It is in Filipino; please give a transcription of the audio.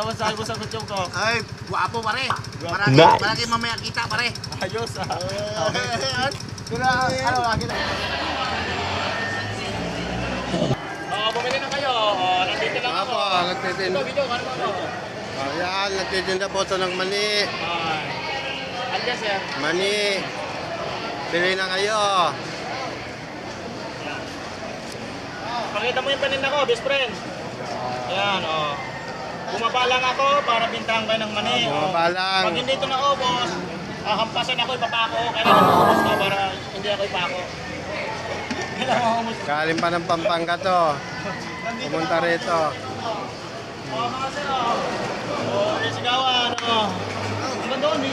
masasabi mo sa kutsong ko? Ay, guwapo pare. Marami, Nice. marami mamaya kita pare. Ayos ah. Pero ano lagi na. Bumili na kayo. Nandito lang ako. Apo, nagtitinda. Ito, video, ano ba ako? Ayan, nagtitinda po ito ng mani. Andiyan sir. Mani. Bili na kayo. Pakita mo yung paninda ko, best friend. Ayan, oh. Bumaba lang ako para bintahan kayo ng mani. Bumaba lang. Pag hindi ito naubos, hampasan ako, ipapako. Kailangan maubos to para hindi ako ipako. Kailangan maubos. Galing pa ng Pampanga to. Pumunta rito. Mga sir, oh. Oh, may sigawan, oh. Ang ganda, may